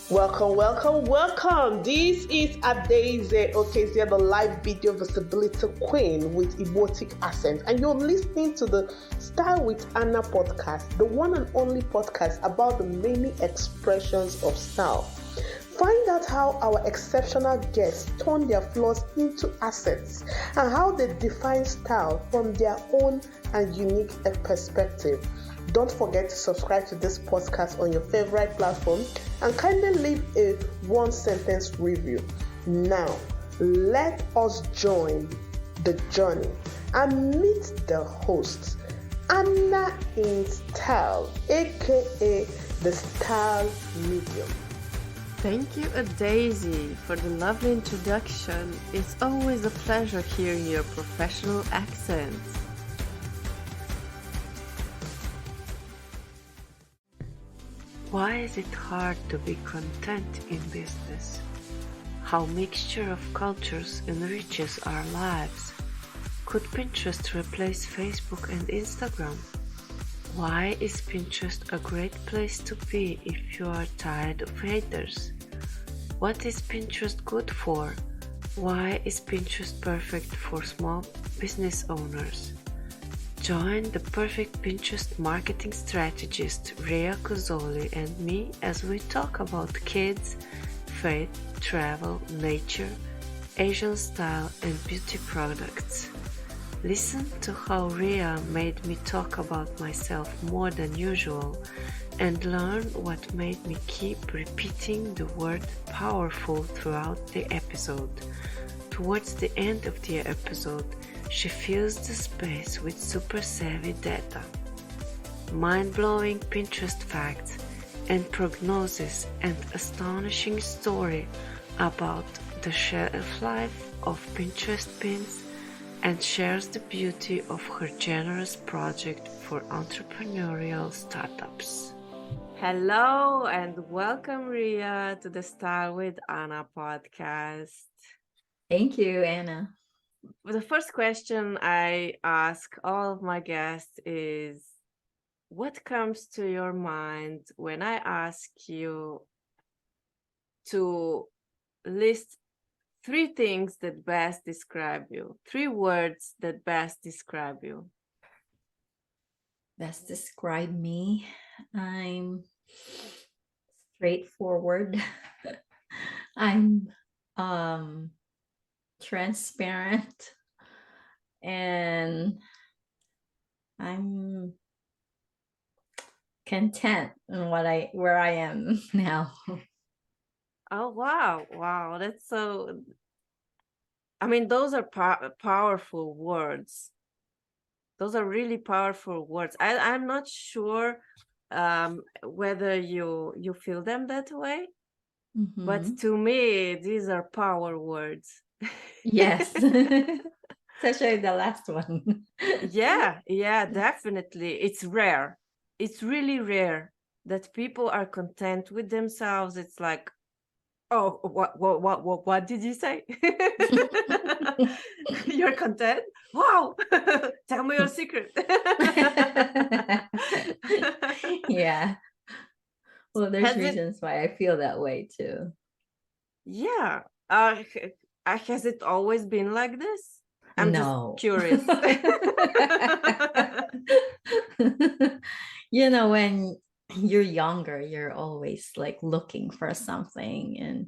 Welcome, welcome, welcome. This is Adeze Okezie, the live video visibility queen with emotic accent, and you're listening to the Style with Anna podcast, the one and only podcast about the many expressions of style. Find out how our exceptional guests turn their flaws into assets and how they define style from their own and unique perspective. Don't forget to subscribe to this podcast on your favorite platform and kindly leave a one-sentence review. Now, let us join the journey and meet the host, Anna in Style, aka the Style Medium. Thank you, Daisy, for the lovely introduction. It's always a pleasure hearing your professional accent. Why is it hard to be content in business? How mixture of cultures enriches our lives? Could Pinterest replace Facebook and Instagram? Why is Pinterest a great place to be if you are tired of haters? What is Pinterest good for? Why is Pinterest perfect for small business owners? Join the perfect Pinterest marketing strategist Rea Cozzoli and me as we talk about kids, faith, travel, nature, Asian style and beauty products. Listen to how Rea made me talk about myself more than usual and learn what made me keep repeating the word powerful throughout the episode. Towards the end of the episode, she fills the space with super savvy data, mind-blowing Pinterest facts, and prognosis and astonishing story about the shelf life of Pinterest pins, and shares the beauty of her generous project for entrepreneurial startups. Hello and welcome, Ria, to the Style with Anna podcast. Thank you, Anna. The first question I ask all of my guests is, what comes to your mind when I ask you to list 3 things that best describe you, 3 words that best describe you? Best describe me. I'm straightforward. I'm transparent, and I'm content in where I am now. Oh, wow, that's so, I mean, those are powerful words. Those are really powerful words. I'm not sure whether you feel them that way, but to me, these are power words. Yes. Especially the last one. Yeah, definitely. It's rare. It's really rare that people are content with themselves. It's like, oh, what did you say? You're content? Wow. Tell me your secret. Yeah. Well, there's reasons why I feel that way too. Yeah. Has it always been like this? I'm just curious. When you're younger, you're always like looking for something. And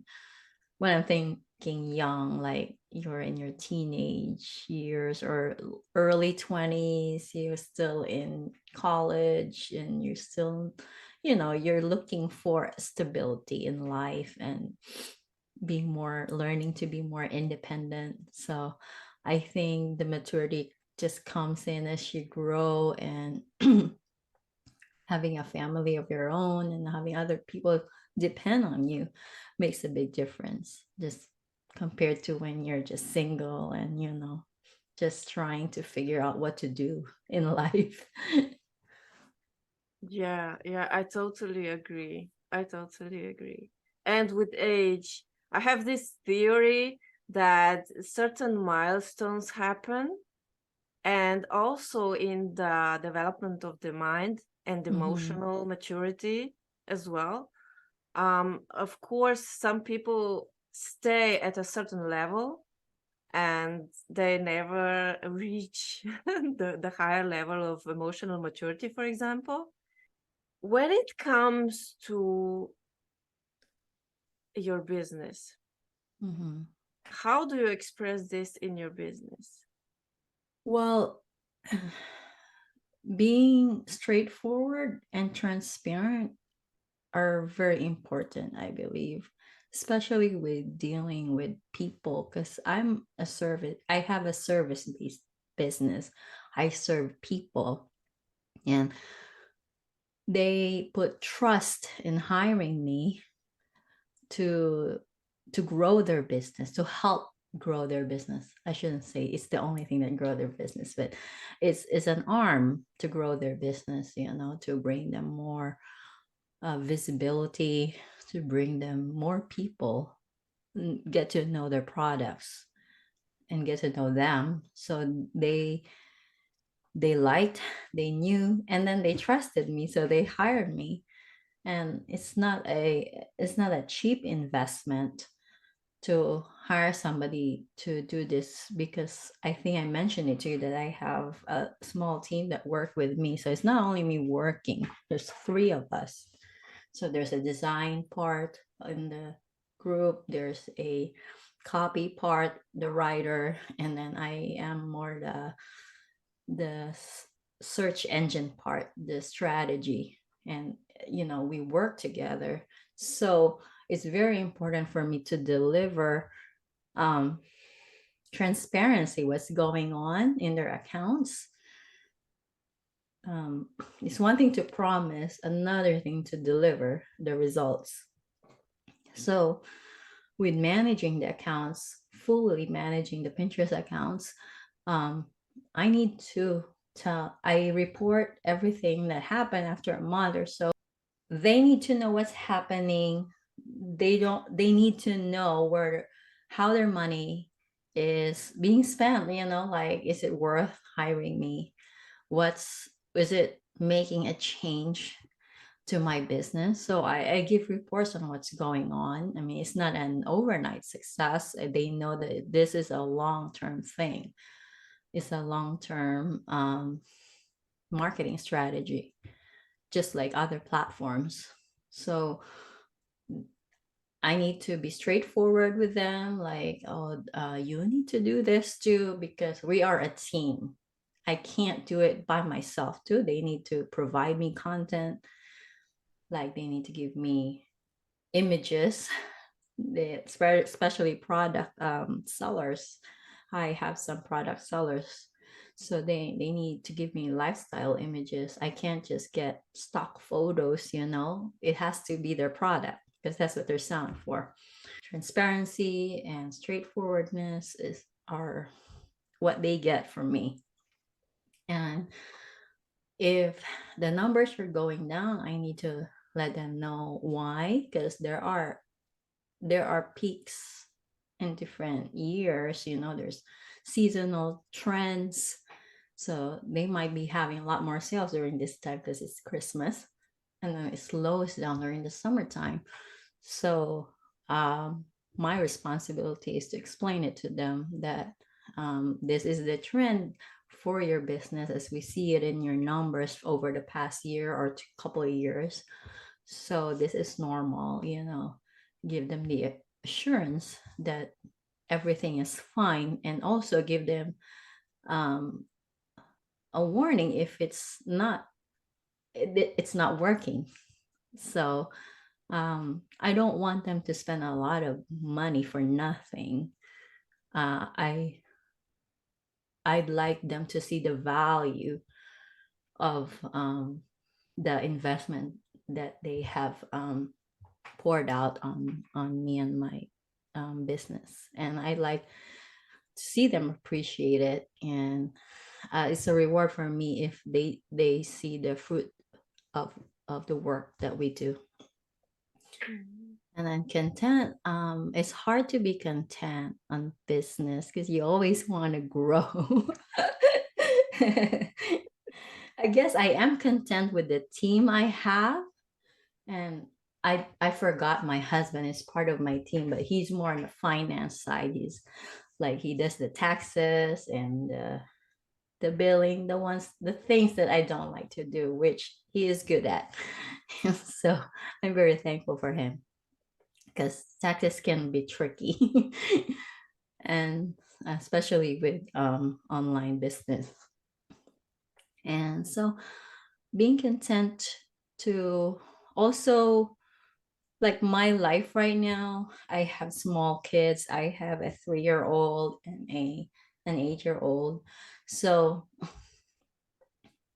when I'm thinking young, like you're in your teenage years or early 20s, you're still in college and you're still, you're looking for stability in life and learning to be more independent. So I think the maturity just comes in as you grow, and having a family of your own and having other people depend on you makes a big difference, just compared to when you're just single and just trying to figure out what to do in life. Yeah, I totally agree. And with age, I have this theory that certain milestones happen, and also in the development of the mind and emotional maturity as well. Of course, some people stay at a certain level and they never reach the higher level of emotional maturity, for example. When it comes to your business, how do you express this in your business? Well, being straightforward and transparent are very important, I believe, especially with dealing with people. Because I have a service based business. I serve people, and they put trust in hiring me to grow their business, to help grow their business. I shouldn't say it's the only thing that grow their business, but it's an arm to grow their business, to bring them more visibility, to bring them more people, get to know their products and get to know them. So they liked, they knew, and then they trusted me, so they hired me. And it's not a cheap investment to hire somebody to do this, because I think I mentioned it to you that I have a small team that work with me. So it's not only me working, there's three of us. So there's a design part in the group, there's a copy part, the writer, and then I am more the search engine part, the strategy. And we work together. So it's very important for me to deliver um, transparency, what's going on in their accounts. It's one thing to promise, another thing to deliver the results. So with managing the accounts, fully managing the Pinterest accounts, I need to I report everything that happened after a month or so. They need to know what's happening. They need to know how their money is being spent, like, is it worth hiring me? Is it making a change to my business? So I give reports on what's going on. I mean, it's not an overnight success. They know that this is a long-term thing. It's a long-term marketing strategy, just like other platforms. So I need to be straightforward with them, like, oh, you need to do this too, because we are a team. I can't do it by myself too. They need to provide me content, like they need to give me images, especially product sellers. I have some product sellers, so they need to give me lifestyle images. I can't just get stock photos. It has to be their product, because that's what they're selling for. Transparency and straightforwardness are what they get from me. And if the numbers are going down, I need to let them know why, because there are peaks in different years. There's seasonal trends, so they might be having a lot more sales during this time because it's Christmas, and then it slows down during the summertime. So my responsibility is to explain it to them that this is the trend for your business as we see it in your numbers over the past year or couple of years. So this is normal, give them the assurance that everything is fine, and also give them a warning if it's not working. So I don't want them to spend a lot of money for nothing. I'd like them to see the value of the investment that they have poured out on me and my business, and I like to see them appreciate it. And it's a reward for me if they see the fruit of the work that we do. And I'm content. It's hard to be content on business because you always want to grow. I guess I am content with the team I have, and I forgot my husband is part of my team, but he's more on the finance side. He's like he does the taxes and the billing, the things that I don't like to do, which he is good at. So I'm very thankful for him because taxes can be tricky, and especially with online business. And so being content to also like my life right now, I have small kids. I have a 3-year old and an 8-year old. So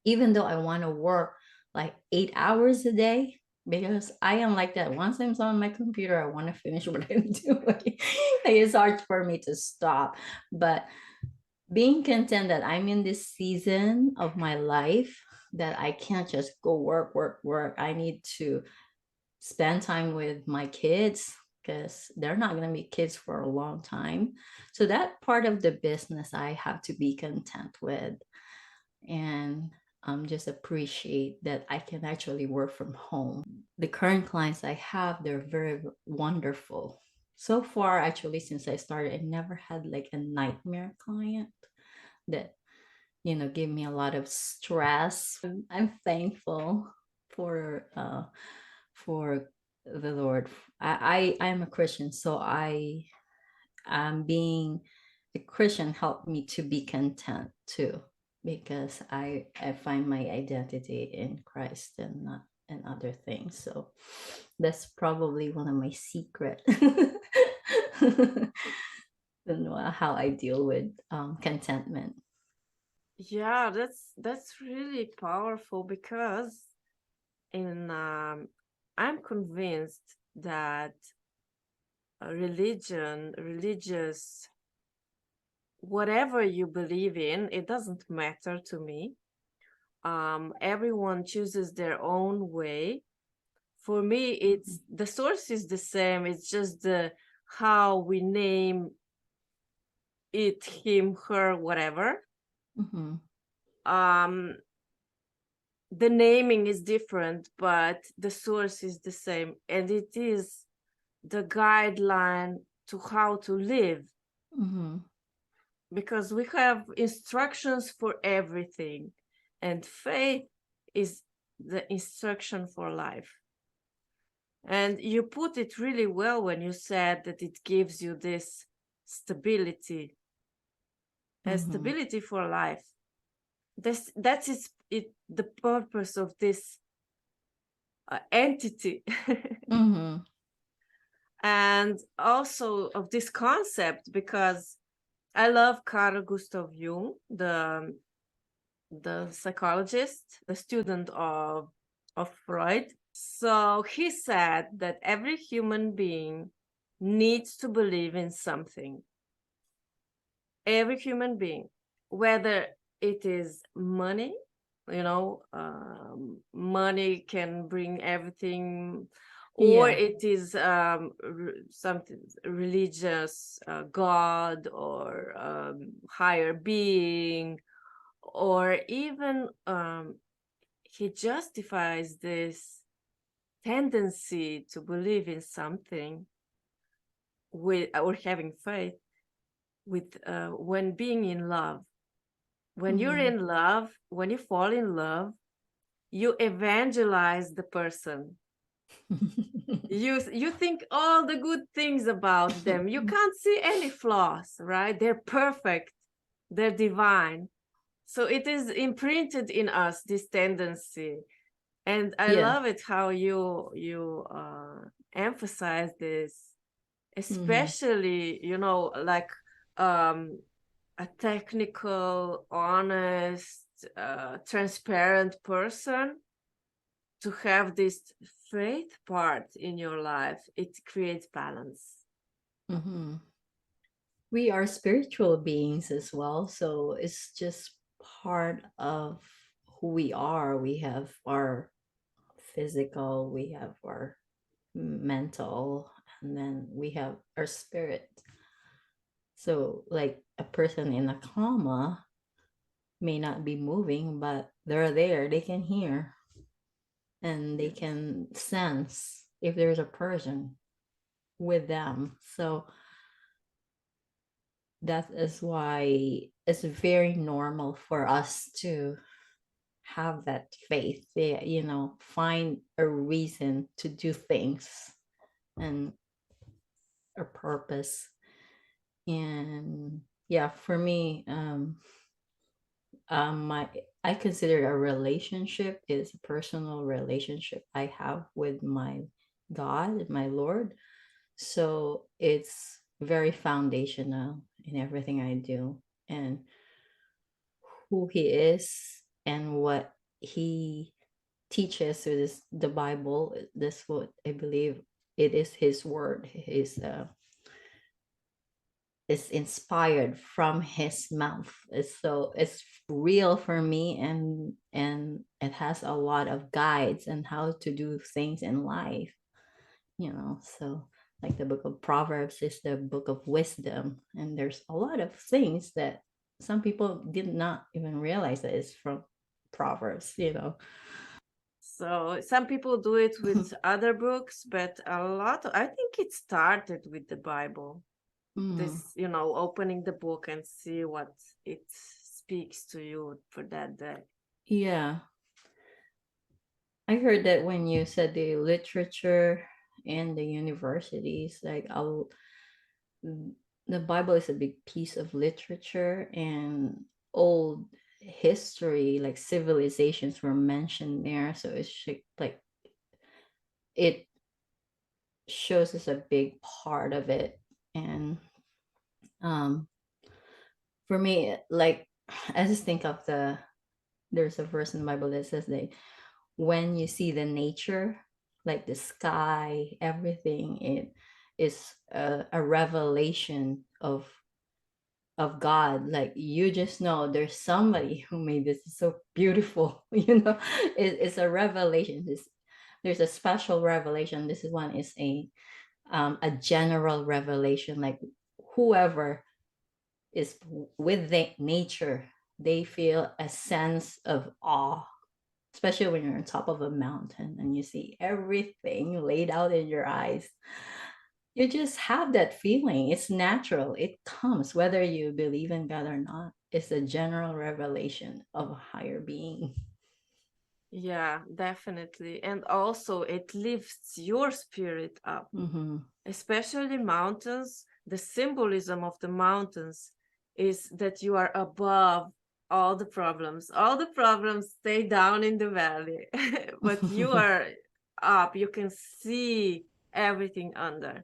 even though I want to work like 8 hours a day, because I am like that. Once I'm on my computer, I want to finish what I'm doing. Like, it's hard for me to stop. But being content that I'm in this season of my life that I can't just go work, work, work. I need to spend time with my kids because they're not going to be kids for a long time. So that part of the business I have to be content with. And just appreciate that I can actually work from home. The current clients I have, they're very wonderful. So far, actually, since I started, I never had like a nightmare client that give me a lot of stress. I'm thankful for the Lord. I'm a Christian, so being a Christian helped me to be content too, because I find my identity in Christ and not in other things. So that's probably one of my secret and how I deal with contentment. Yeah, that's really powerful because in I'm convinced that religious, whatever you believe in, it doesn't matter to me. Everyone chooses their own way. For me, it's the source is the same. It's just the how we name it, him, her, whatever. Mm-hmm. The naming is different, but the source is the same, and it is the guideline to how to live. Mm-hmm. Because we have instructions for everything, and faith is the instruction for life. And you put it really well when you said that it gives you this stability, and stability for life. That's the purpose of this entity. Mm-hmm. And also of this concept, because I love Carl Gustav Jung, the psychologist, the student of Freud. So he said that every human being needs to believe in something. Every human being, whether it is money, money can bring everything, or Yeah. it is something religious, God, or higher being, or even he justifies this tendency to believe in something with or having faith with when being in love. When you're in love, when you fall in love, you evangelize the person. You think all the good things about them. You can't see any flaws, right? They're perfect, they're divine. So it is imprinted in us, this tendency. And I Yeah. love it how you emphasize this, especially like a technical, honest, transparent person. To have this faith part in your life, it creates balance. Mm-hmm. We are spiritual beings as well, so it's just part of who we are. We have our physical, we have our mental, and then we have our spirit. So like a person in a coma may not be moving, but they're there, they can hear and they can sense if there's a person with them. So that is why it's very normal for us to have that faith, find a reason to do things and a purpose. And yeah, for me, my I consider a relationship is a personal relationship I have with my God, my Lord. So it's very foundational in everything I do, and who He is and what He teaches through the Bible. This what I believe it is His word. His is inspired from His mouth. It's real for me, and it has a lot of guides and how to do things in life. So like the book of Proverbs is the book of wisdom, and there's a lot of things that some people did not even realize that it's from Proverbs. So some people do it with other books, but I think it started with the Bible. This, opening the book and see what it speaks to you for that day. Yeah. I heard that when you said the literature and the universities, like the Bible is a big piece of literature, and old history, like civilizations were mentioned there. So it's like it shows us a big part of it. And for me, like I just think of there's a verse in the Bible that says that when you see the nature, like the sky, everything, it is a revelation of God. Like you just know there's somebody who made this so beautiful. It's a revelation. There's a special revelation. This is one is a general revelation. Like whoever is with the nature, they feel a sense of awe, especially when you're on top of a mountain and you see everything laid out in your eyes. You just have that feeling. It's natural. It comes whether you believe in God or not. It's a general revelation of a higher being. Yeah, definitely. And also it lifts your spirit up. Mm-hmm. Especially mountains. The symbolism of the mountains is that you are above all the problems. All the problems stay down in the valley, but you are up. You can see everything under.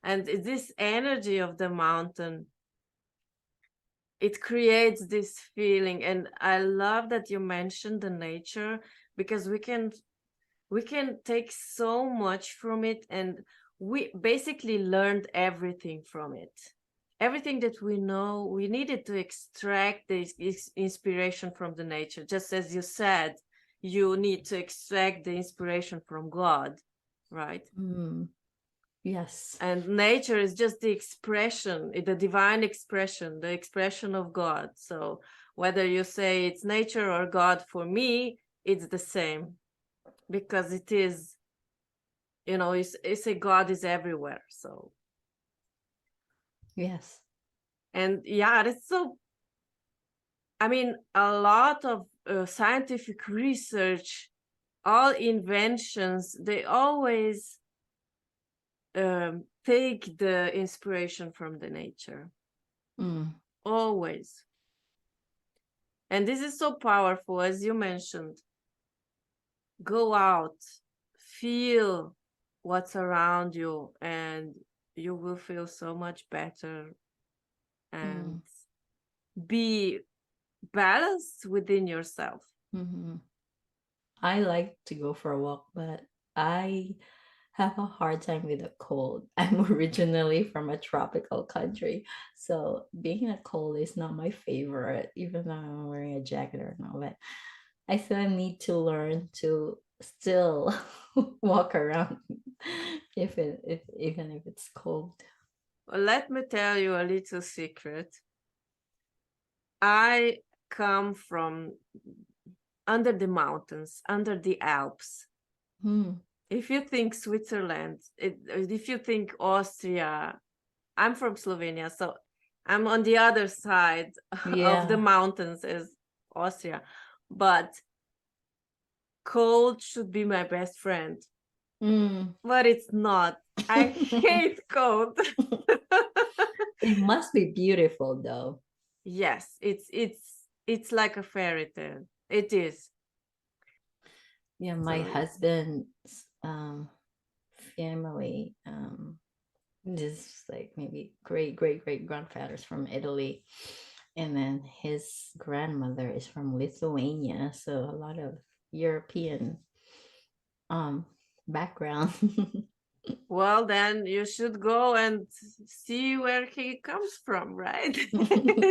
And this energy of the mountain, it creates this feeling. And I love that you mentioned the nature, because we can take so much from it, and we basically learned everything from it. Everything that we know, we needed to extract this inspiration from the nature. Just as you said, you need to extract the inspiration from God, right? Yes. And nature is just the expression, the divine expression, the expression of God. So whether you say it's nature or God, for me, it's the same, because it is, it's a God is everywhere. So yes. And yeah, it's so, I mean, a lot of scientific research, all inventions, they always take the inspiration from the nature. Always. And this is so powerful, as you mentioned. Go out, feel what's around you, and you will feel so much better and be balanced within yourself. I like to go for a walk, but I have a hard time with the cold. I'm originally from a tropical country, so being in a cold is not my favorite, even though I'm wearing a jacket or not. But I still need to learn to still walk around even if it's cold. Well, let me tell you a little secret. I come from under the mountains, under the Alps. if you think Switzerland, if you think Austria, I'm from Slovenia, so I'm on the other side of the Yeah. mountains as Austria, but cold should be my best friend, Mm. but it's not. I hate cold. It must be beautiful though. Yes, it's like a fairy tale. It is. Yeah, my So husband's family, this like maybe great grandfathers from Italy, and then his grandmother is from Lithuania, so a lot of European um background. well, then you should go and see where he comes from, right?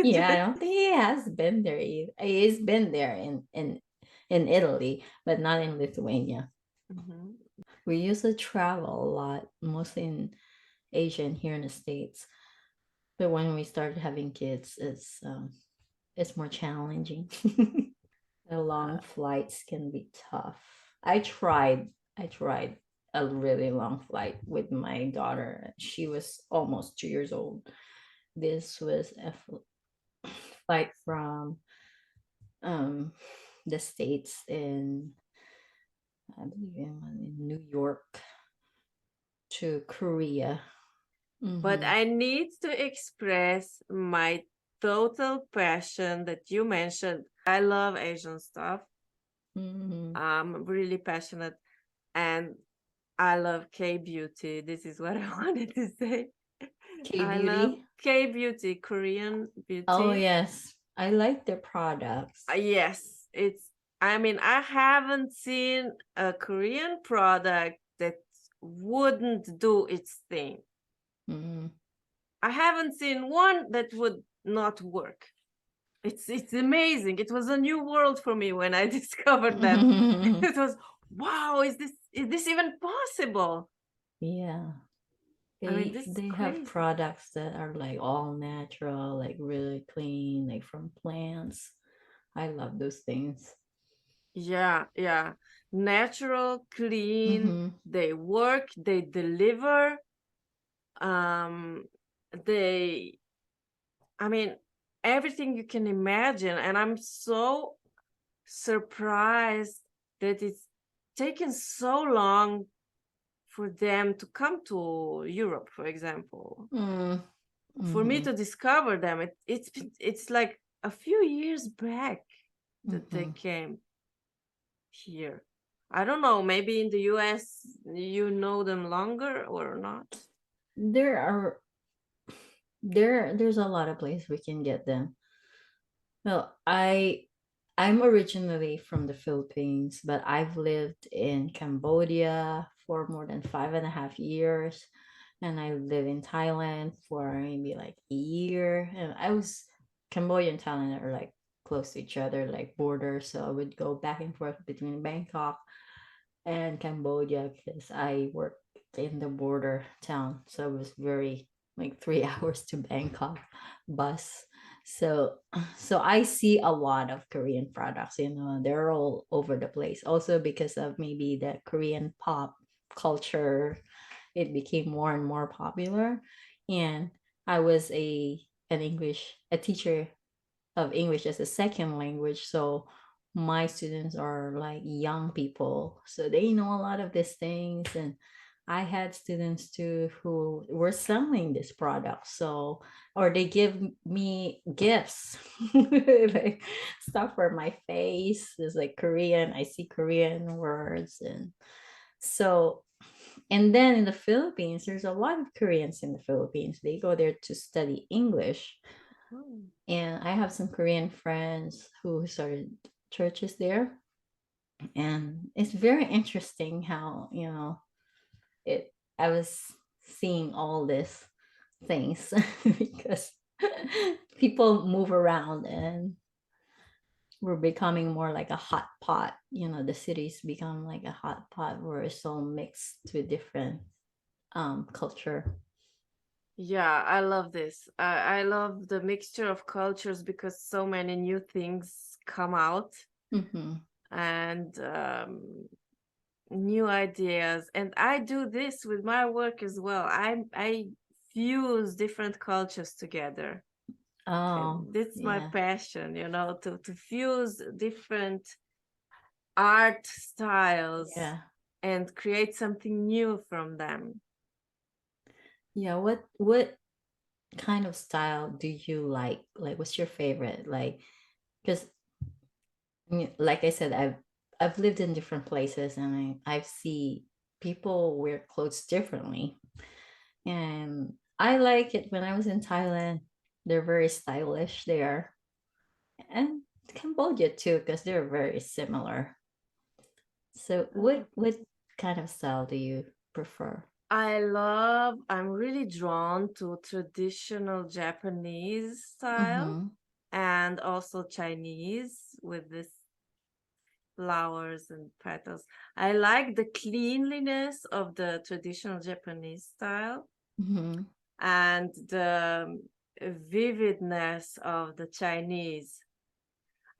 Yeah, I don't think he has been there either. He's been there in Italy, but not in Lithuania. Mhm. We used to travel a lot, mostly in Asia and here in the States. But when we started having kids, it's more challenging. The long flights can be tough. I tried a really long flight with my daughter. She was almost 2 years old. This was a flight from um the States in, I believe, in New York to Korea. But Mm-hmm. I need to express my total passion that you mentioned. I love Asian stuff. Mm-hmm. I'm really passionate, and I love K beauty. This is what I wanted to say. K I love beauty. K beauty, Korean Oh beauty. yes, I like their products. Yes, I mean, I haven't seen a Korean product that wouldn't do its thing. Mm-hmm. I haven't seen one that would not work. It's amazing. It was a new world for me when I discovered them. It was, wow, is this even possible? Yeah. I mean, They this is they have crazy. products that are like all natural, like really clean, like from plants. I love those things. Yeah, yeah. Natural, clean, Mm-hmm. they work, they deliver. Um, they, I mean, everything you can imagine. And I'm so surprised that it's taken so long for them to come to Europe, for example. For me Mm-hmm. to discover them, it's like a few years back that they Mm-hmm. came here. I don't know, maybe in the US you know them longer or not. There are there's a lot of places we can get them. Well, I'm originally from the Philippines, but I've lived in Cambodia for more than 5.5 years. And I live in Thailand for maybe like a year. And I was Cambodia and Thailand are like close to each other, like borders. So I would go back and forth between Bangkok and Cambodia because I worked in the border town. So it was very like 3 hours to Bangkok bus. So so I see a lot of Korean products, they're all over the place. Also because of maybe the Korean pop culture, it became more and more popular. And I was a teacher of English as a second language. So my students are like young people. So they know a lot of these things. And I had students too who were selling this product. So, or they give me gifts, like stuff for my face. It's like Korean. I see Korean words. And so, and then in the Philippines, there's a lot of Koreans in the Philippines. They go there to study English, Hmm. and I have some Korean friends who started churches there. And it's very interesting how, it I was seeing all these things because people move around and we're becoming more like a hot pot. The cities become like a hot pot where it's all mixed with different culture. Yeah, I love this. I love the mixture of cultures because so many new things come out. Mm-hmm. And new ideas. And I do this with my work as well. I fuse different cultures together. Oh, And that's my yeah. passion, to fuse different art styles Yeah. and create something new from them. Yeah. What kind of style do you like? Like, what's your favorite? Like, because like I said, I've lived in different places and I've seen people wear clothes differently. And I like it when I was in Thailand. They're very stylish there. And Cambodia too, because they're very similar. So what kind of style do you prefer? I'm really drawn to traditional Japanese style Mm-hmm. and also Chinese with this flowers and petals. I like the cleanliness of the traditional Japanese style Mm-hmm. and the vividness of the Chinese.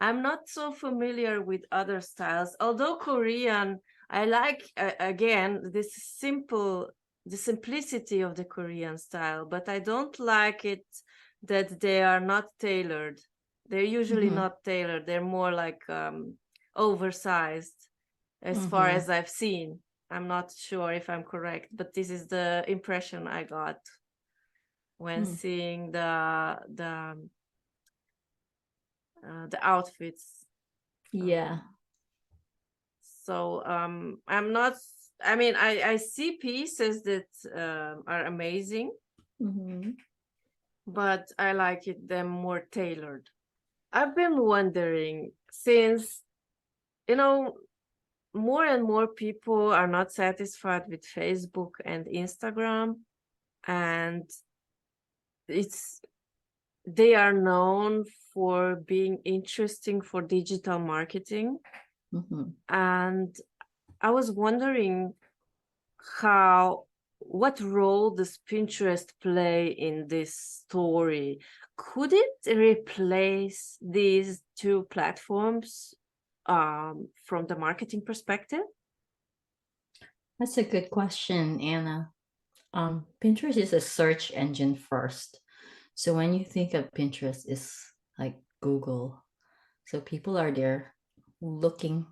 I'm not so familiar with other styles, although Korean, I like again the simplicity of the Korean style, but I don't like it that they are not tailored. They're usually Mm-hmm. not tailored. They're more like oversized, as far Mm-hmm. as I've seen. I'm not sure if I'm correct, but this is the impression I got when Mm. seeing the outfits. Yeah. Um, so I'm not. I mean, I see pieces that are amazing, Mm-hmm. but I like them more tailored. I've been wondering since you know more and more people are not satisfied with Facebook and Instagram, and it's they are known for being interesting for digital marketing. Mm-hmm. And I was wondering how what role does Pinterest play in this story? Could it replace these two platforms from the marketing perspective? That's a good question, Anna. Pinterest is a search engine first. So when you think of Pinterest, it's like Google. So people are there looking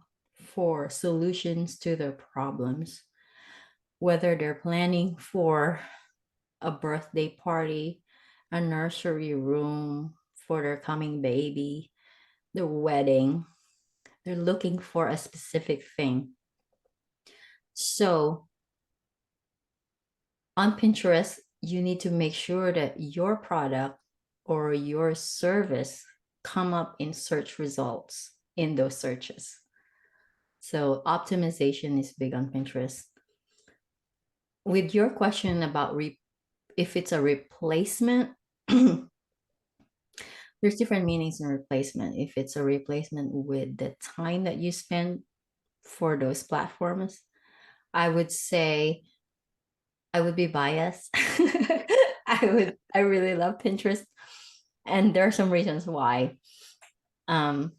for solutions to their problems, whether they're planning for a birthday party, a nursery room for their coming baby, their wedding. They're looking for a specific thing. So on Pinterest, you need to make sure that your product or your service come up in search results in those searches. So optimization is big on Pinterest. With your question about if it's a replacement, there's different meanings in replacement. If it's a replacement with the time that you spend for those platforms, I would say I would be biased. I really love Pinterest. And there are some reasons why. Um,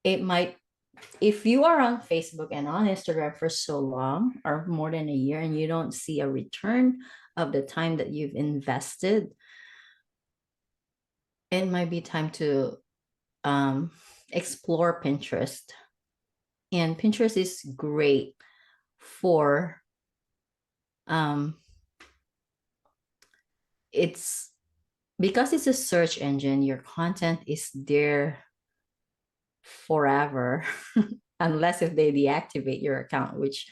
it might, if you are on Facebook and on Instagram for so long or more than a year and you don't see a return of the time that you've invested, it might be time to explore Pinterest. And Pinterest is great for it's because it's a search engine, your content is there forever, unless if they deactivate your account, which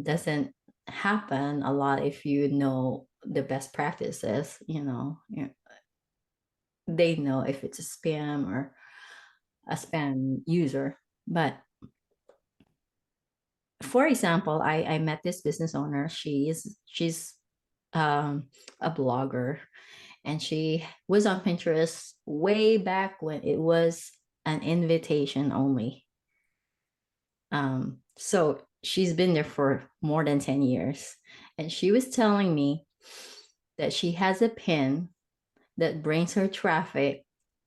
doesn't happen a lot if you know the best practices, they know if it's a spam or a spam user. But for example, I met this business owner. She's a blogger, and she was on Pinterest way back when it was an invitation only. So she's been there for more than 10 years. And she was telling me that she has a pin that brings her traffic,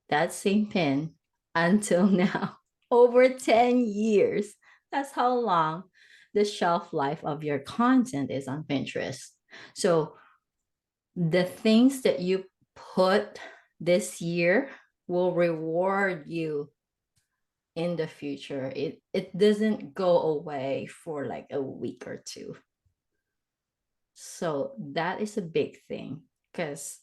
that same pin, until now, over 10 years. That's how long the shelf life of your content is on Pinterest. So the things that you put this year will reward you in the future. It doesn't go away for like a week or two. So that is a big thing, because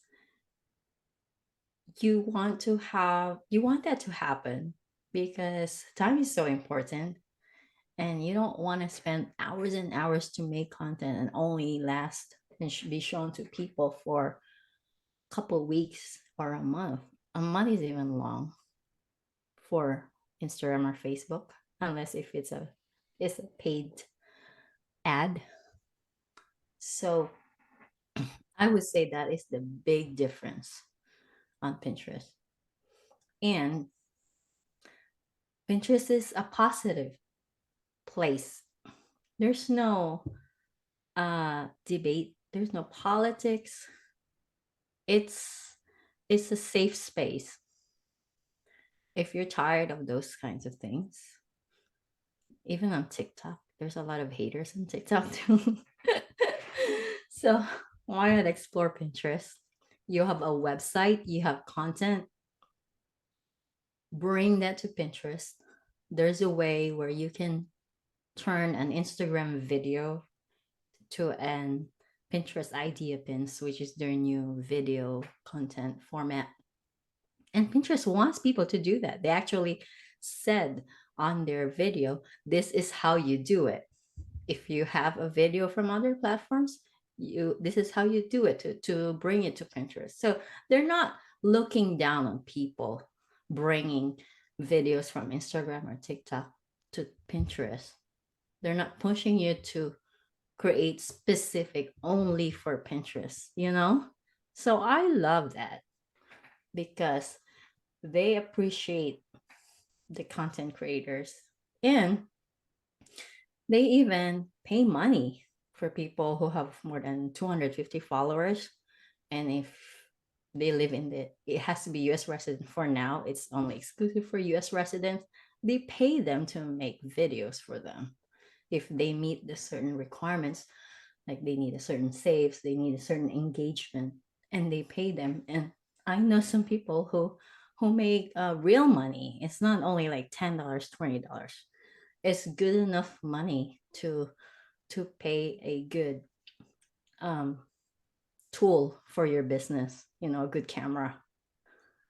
you want that to happen, because time is so important, and you don't want to spend hours and hours to make content and only last and should be shown to people for a couple weeks or a month. A month is even long for Instagram or Facebook, unless if it's a paid ad. So I would say that is the big difference on Pinterest. And Pinterest is a positive place. There's no debate, there's no politics. It's it's a safe space. If you're tired of those kinds of things, even on TikTok, there's a lot of haters on TikTok too. So why not explore Pinterest? You have a website, you have content, bring that to Pinterest. There's a way where you can turn an Instagram video to an Pinterest idea pins, which is their new video content format. And Pinterest wants people to do that. They actually said on their video, this is how you do it. If you have a video from other platforms, this is how you do it to bring it to Pinterest. So they're not looking down on people bringing videos from Instagram or TikTok to Pinterest. They're not pushing you to create specific only for Pinterest, you know? So I love that, because they appreciate the content creators, and they even pay money for people who have more than 250 followers. And if they live in it has to be US resident for now, it's only exclusive for US residents. They pay them to make videos for them. If they meet the certain requirements, like they need a certain saves, they need a certain engagement, and they pay them. And I know some people who make real money. It's not only like $10, $20. It's good enough money to pay a good tool for your business, a good camera.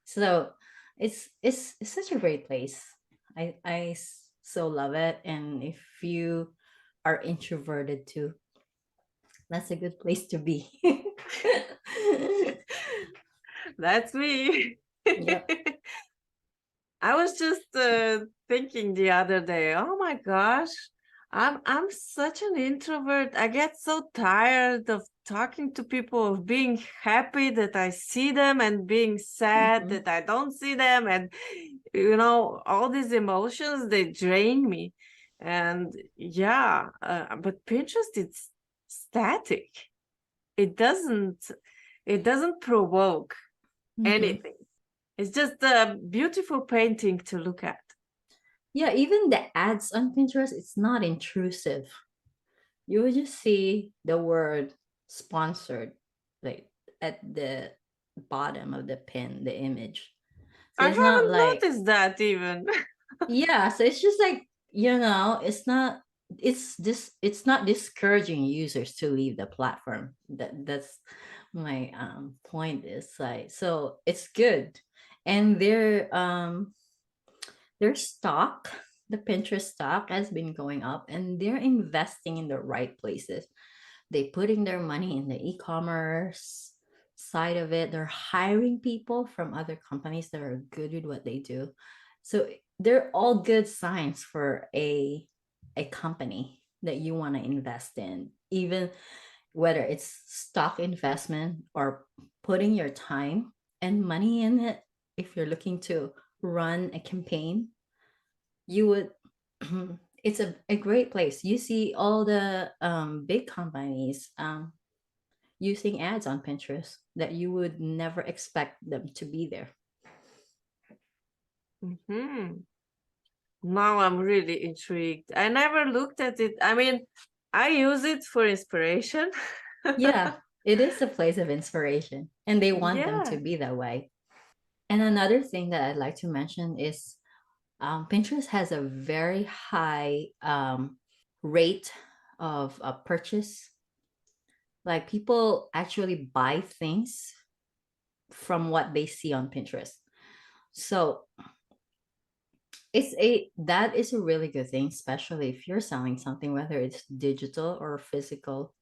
So it's such a great place. I so love it. And if you are introverted too, that's a good place to be. That's me. Yep. I was just thinking the other day, oh my gosh, I'm such an introvert. I get so tired of talking to people, of being happy that I see them and being sad Mhm. that I don't see them. And all these emotions, they drain me. And yeah, but Pinterest, it's static. It doesn't provoke Mhm. anything. It's just a beautiful painting to look at. Yeah, even the ads on Pinterest, it's not intrusive. You will just see the word sponsored, like at the bottom of the pin, the image. So I it's not haven't like, noticed that even. yeah, so it's just like, it's not discouraging users to leave the platform. That's my point, is like, so it's good. And their stock, the Pinterest stock has been going up, and they're investing in the right places. They putting their money in the e-commerce side of it. They're hiring people from other companies that are good with what they do. So they're all good signs for a company that you want to invest in, even whether it's stock investment or putting your time and money in it. If you're looking to run a campaign, you would it's a great place. You see all the big companies using ads on Pinterest that you would never expect them to be there. Hmm. Now I'm really intrigued. I never looked at it. I mean, I use it for inspiration. Yeah, it is a place of inspiration, and they want them to Yeah. be that way. And another thing that I'd like to mention is Pinterest has a very high rate of purchase. Like people actually buy things from what they see on Pinterest. So it's a that is a really good thing, especially if you're selling something, whether it's digital or physical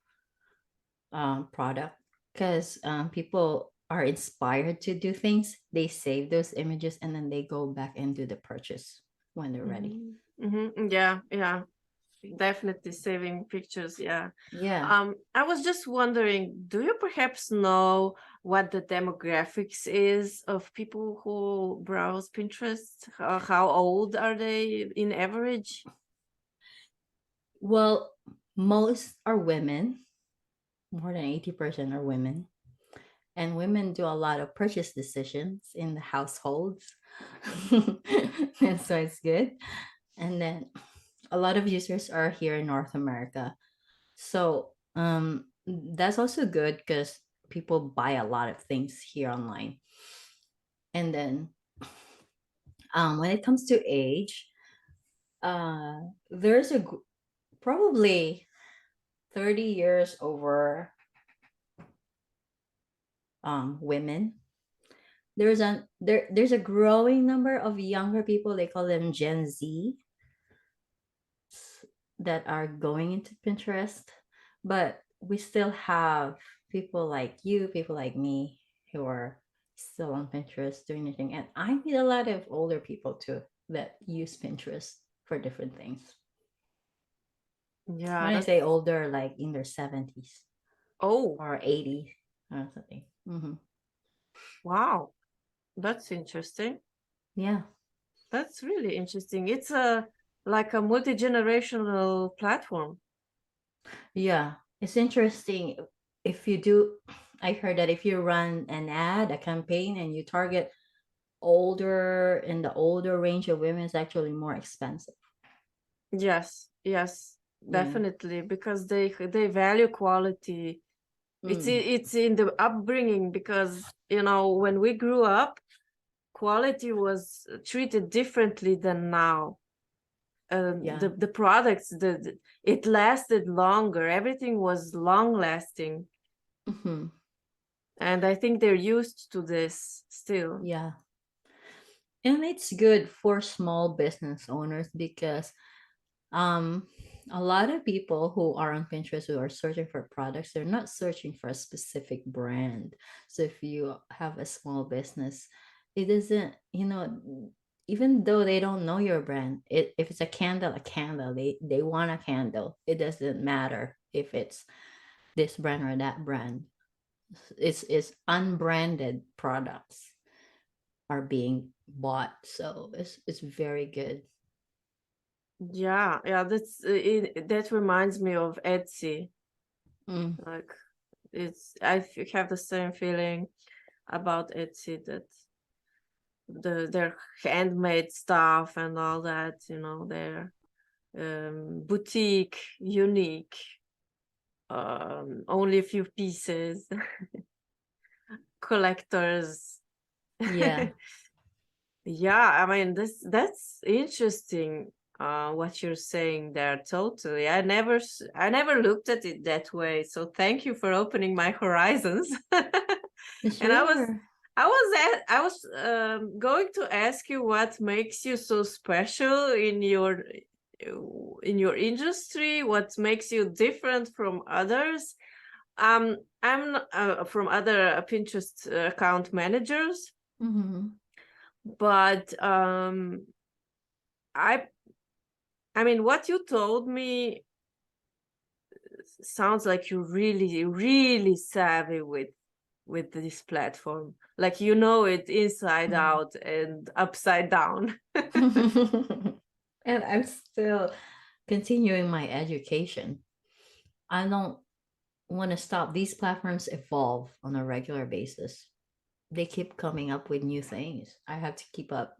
product, because people are inspired to do things. They save those images and then they go back and do the purchase when they're ready. Yeah, yeah. Definitely saving pictures, yeah. Yeah. I was just wondering, do you perhaps know what the demographics is of people who browse Pinterest? How old are they in average? Well, most are women. More than 80% are women. And women do a lot of purchase decisions in the households. And so it's good. And then a lot of users are here in North America. So that's also good because people buy a lot of things here online. And then when it comes to age, there's probably 30 years over women. There's a growing number of younger people, they call them Gen Z, that are going into Pinterest, but we still have people like you, people like me, who are still on Pinterest doing anything. And I meet a lot of older people too that use Pinterest for different things. Yeah, When I that's say older, like in their 70s oh or 80s or something. wow, that's interesting. Yeah. That's really interesting. It's a like a multi-generational platform. Yeah, it's interesting. If you do, I heard that if you run an ad, a campaign, and you target older in the older range of women, it's actually more expensive. Yes, yes, Yeah. definitely, because they value quality. Mm. It's in the upbringing because when we grew up, quality was treated differently than now. Yeah. The products, it lasted longer. Everything was long lasting, Hmm. and I think they're used to this still. Yeah. And it's good for small business owners because um a lot of people who are on Pinterest who are searching for products, they're not searching for a specific brand. So if you have a small business, it doesn't, even though they don't know your brand, if it's a candle, they want a candle. It doesn't matter if it's this brand or that brand. It's unbranded products are being bought. So it's very good. Yeah, yeah, that reminds me of Etsy. Mm, Like have the same feeling about Etsy, that their handmade stuff and all that, their boutique, unique, only a few pieces, collectors. yeah. Yeah, I mean, that's interesting, what you're saying there. Totally. I never looked at it that way. So thank you for opening my horizons. And I was Sure. I was I was going to ask you what makes you so special in your industry, what makes you different from others. I'm from other Pinterest account managers, Hmm. but I I mean, what you told me sounds like you're really, really savvy with this platform. Like you know it inside out and upside down. And I'm still continuing my education. I don't want to stop. These platforms evolve on a regular basis. They keep coming up with new things. I have to keep up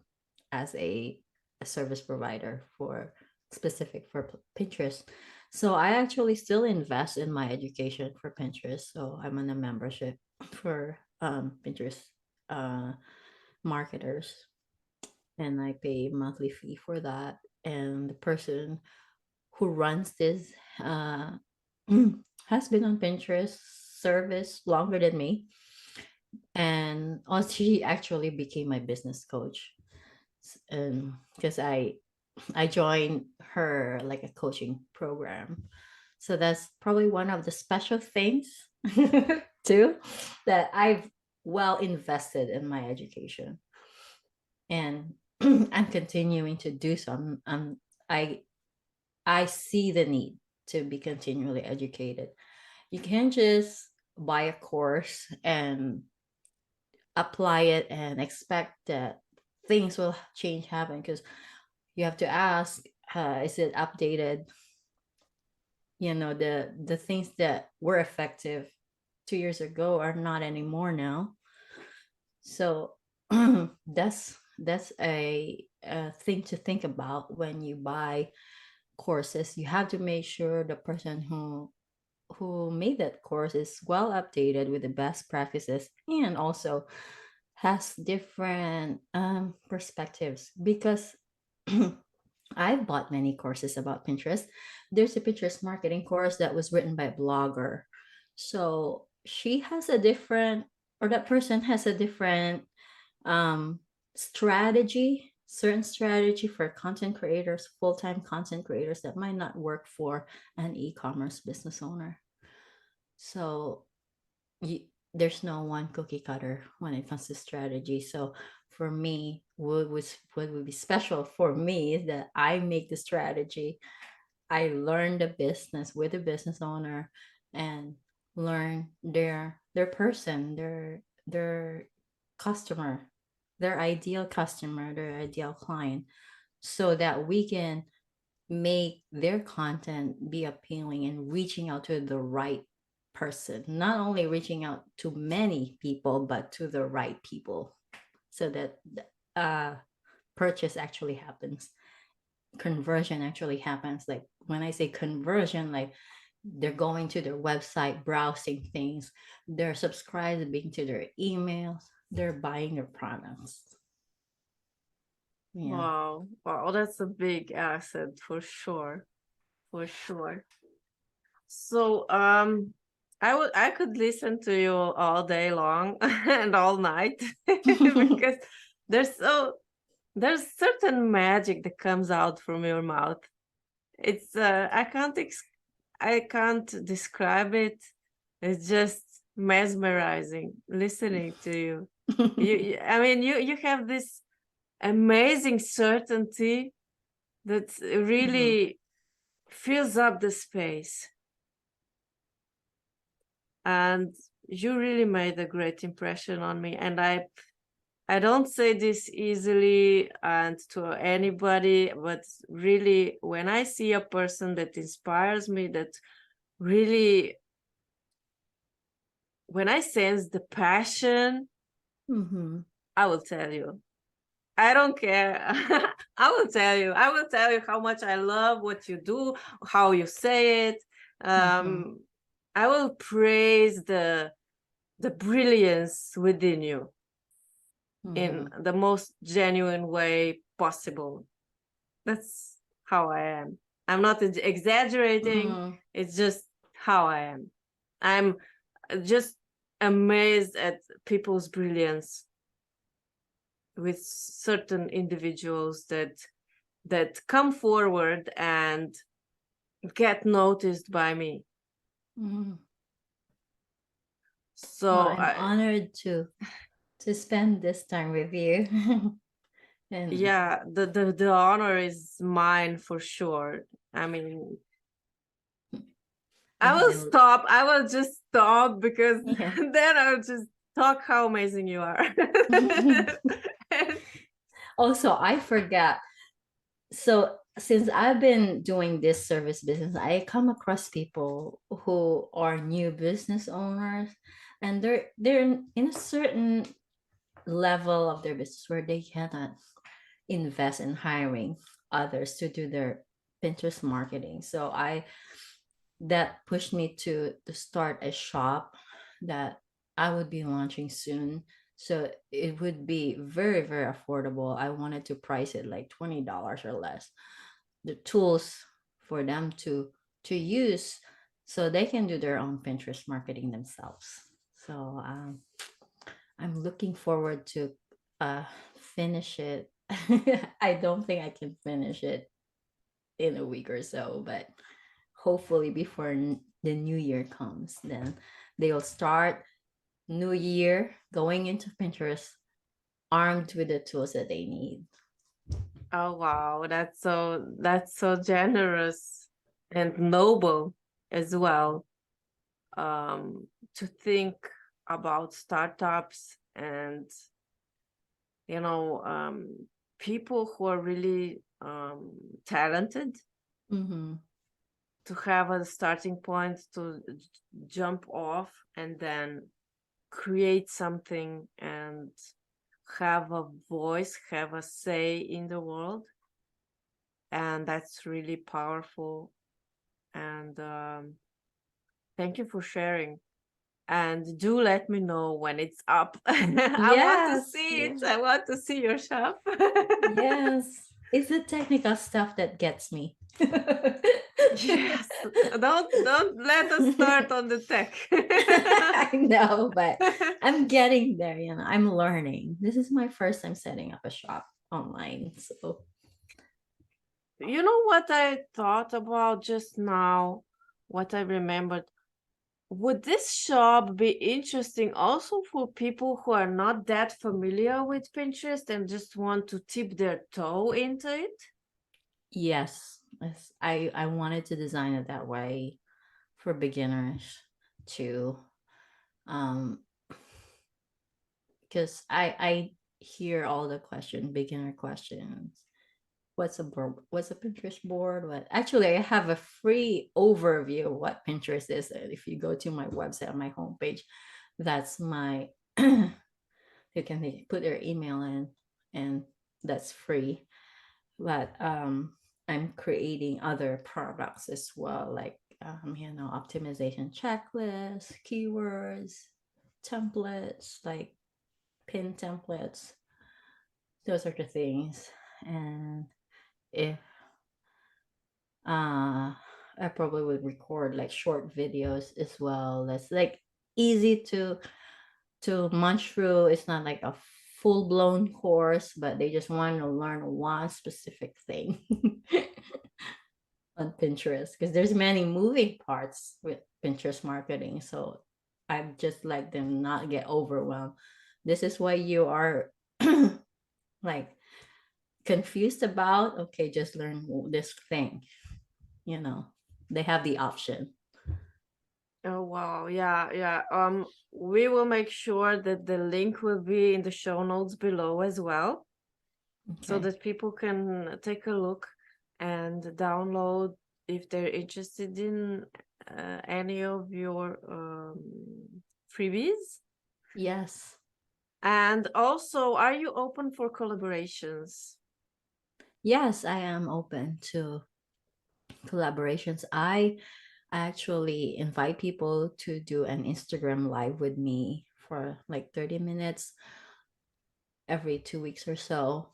as a a service provider for specific for Pinterest. So I actually still invest in my education for Pinterest. So I'm on a membership for Pinterest uh, marketers, and I pay monthly fee for that. And the person who runs this uh, has been on Pinterest service longer than me, and also she actually became my business coach. And because I joined her like a coaching program, so that's probably one of the special things too, that I've well invested in my education, and I'm continuing to do so. I I see the need to be continually educated. You can't just buy a course and apply it and expect that things will change happen, because you have to ask, is it updated? The things that were effective 2 years ago are not anymore now. So that's a thing to think about when you buy courses. You have to make sure the person who made that course is well updated with the best practices, and also has different perspectives, because I've bought many courses about Pinterest. There's a Pinterest marketing course that was written by a blogger. So she has a different, or that person has a different um, strategy, certain strategy for content creators, full time content creators, that might not work for an e commerce business owner. So you, there's no one cookie cutter when it comes to strategy. So for me, what would be special for me is that I make the strategy. I learn the business with the business owner, and learn their person, their customer, their ideal customer, their ideal client, so that we can make their content be appealing and reaching out to the right person, not only reaching out to many people, but to the right people, so that uh, purchase actually happens, conversion actually happens. Like when I say conversion, like they're going to their website, browsing things, they're subscribing to their emails, they're buying their products. Yeah. Wow. Wow, that's a big asset for sure. For sure. So, I could listen to you all day long and all night because there's so there's certain magic that comes out from your mouth. It's I can't describe it. It's just mesmerizing listening to you. I mean, you have this amazing certainty that really fills up the space. And you really made a great impression on me. And I don't say this easily and to anybody, but really, when I see a person that inspires me, that really, when I sense the passion, I will tell you. I don't care. I will tell you. I will tell you how much I love what you do, how you say it. I will praise the brilliance within you in the most genuine way possible. That's how I am. I'm not exaggerating. It's just how I am. I'm just amazed at people's brilliance with certain individuals that come forward and get noticed by me. So well, I'm honored to spend this time with you. And yeah, the honor is mine for sure. I mean, I will just stop because then I'll just talk how amazing you are. Also, I forgot. So since I've been doing this service business, I come across people who are new business owners, and they're in a certain level of their business where they cannot invest in hiring others to do their Pinterest marketing. So I that pushed me to start a shop that I would be launching soon. So it would be very, very affordable. I wanted to price it like $20 or less. The tools for them to use so they can do their own Pinterest marketing themselves. So I'm looking forward to uh, finish it. I don't think I can finish it in a week or so, but hopefully before the new year comes, then they'll start new year going into Pinterest armed with the tools that they need. Oh wow, that's so generous and noble as well. To think about startups and you know people who are really talented Mm-hmm. to have a starting point to jump off and then create something and have a voice, have a say in the world. And that's really powerful. And thank you for sharing. And do let me know when it's up. I want to Yes, see it. yes, I want to see your shop. yes. It's the technical stuff that gets me. Yes. Don't let us start on the tech. I know, but I'm getting there, I'm learning. This is my first time setting up a shop online. So You know what I thought about just now? What I remembered? Would this shop be interesting also for people who are not that familiar with Pinterest and just want to tip their toe into it? yes, I wanted to design it that way for beginners too. Um because I hear all the beginner questions. What's a board? What's a Pinterest board? What actually I have a free overview of what Pinterest is. If you go to my website on my homepage, that's my you can put your email in and that's free. But I'm creating other products as well, like optimization checklists, keywords, templates, like pin templates, those are the things. And if I probably would record like short videos as well. That's like easy to munch through. It's not like a full blown course, but they just want to learn one specific thing on Pinterest because there's many moving parts with Pinterest marketing. So I just like them not get overwhelmed. This is what you are like confused about. Okay, just learn this thing. You know, they have the option. Oh wow, yeah, yeah. We will make sure that the link will be in the show notes below as well, so Okay. that people can take a look and download if they're interested in any of your freebies. Yes. And also, are you open for collaborations? Yes, I am open to collaborations. I actually invite people to do an Instagram live with me for like 30 minutes every 2 weeks or so.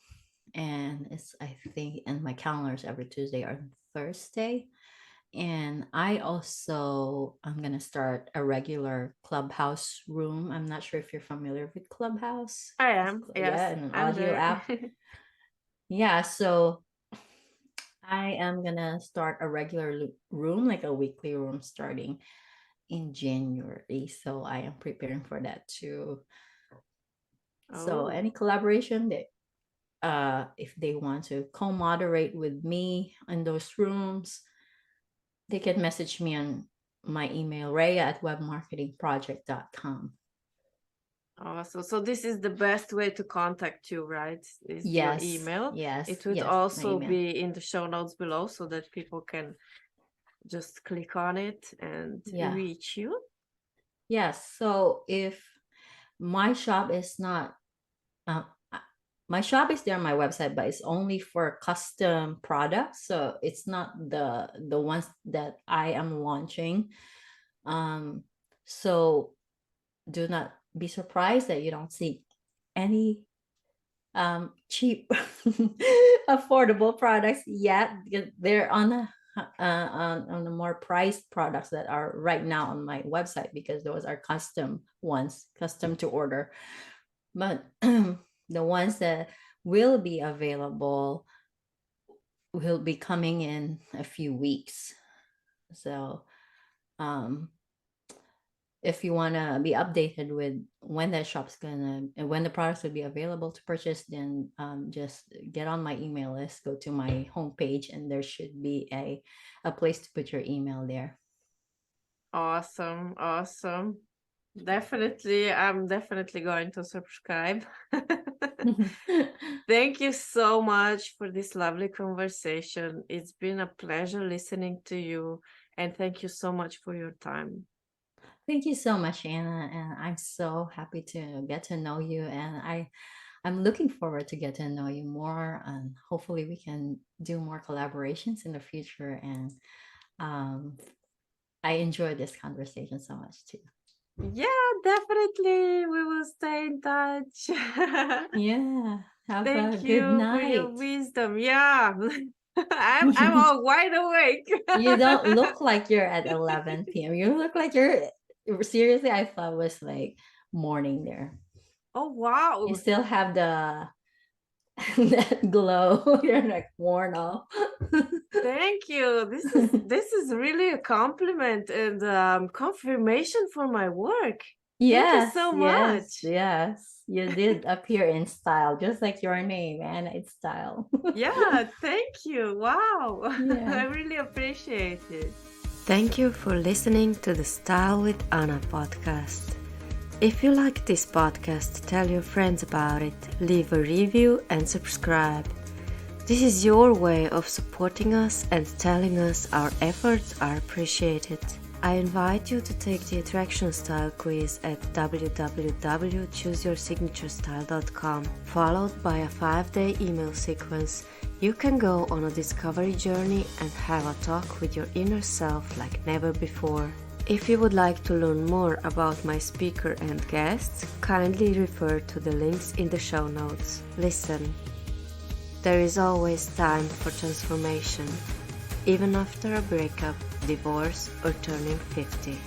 And it's, I think, in my calendars every Tuesday or Thursday. And I'm gonna start a regular Clubhouse room. I'm not sure if you're familiar with Clubhouse. I am, Yeah, yes, and an I'm audio there. app. Yeah, so I am gonna start a regular room, like a weekly room starting in January. So I am preparing for that too. So Oh, any collaboration that if they want to co-moderate with me in those rooms, they can message me on my email, rea@webmarketingproject.com. so this is the best way to contact you, right? Is your Yes, email. yes, It would yes, my also email. be in the show notes below so that people can just click on it and Yeah. reach you. Yes. So if my shop is not, uh, my shop is there on my website, but it's only for custom products. So it's not the ones that I am launching. So do not be surprised that you don't see any cheap affordable products yet. They're on the more priced products that are right now on my website, because those are custom ones, custom to order. But the ones that will be available will be coming in a few weeks. So if you want to be updated with when that shop's gonna and when the products will be available to purchase, then just get on my email list, go to my homepage, and there should be a place to put your email there. Awesome. I'm definitely going to subscribe. Thank you so much for this lovely conversation. It's been a pleasure listening to you, and thank you so much for your time. Thank you so much, Anna, and I'm so happy to get to know you, and I'm looking forward to get to know you more, and hopefully we can do more collaborations in the future. And I enjoyed this conversation so much too. Yeah, definitely. We will stay in touch. Yeah. Have a Thank good you for night. your wisdom. Yeah. I'm all wide awake. You don't look like you're at 11 p.m. You look like you're seriously, I thought it was like morning there. Oh wow. You still have the that glow. You're like worn off. Thank you. This is really a compliment and confirmation for my work. Thank you so much. Yes. You did appear in style, just like your name, and it's style. Yeah, thank you. Wow. Yeah. I really appreciate it. Thank you for listening to the Style with Anna podcast. If you like this podcast, tell your friends about it, leave a review and subscribe. This is your way of supporting us and telling us our efforts are appreciated. I invite you to take the Attraction Style quiz at www.chooseyoursigunaturestyle.com, followed by a 5-day email sequence. You can go on a discovery journey and have a talk with your inner self like never before. If you would like to learn more about my speaker and guests, kindly refer to the links in the show notes. Listen, there is always time for transformation, even after a breakup, divorce, or turning 50.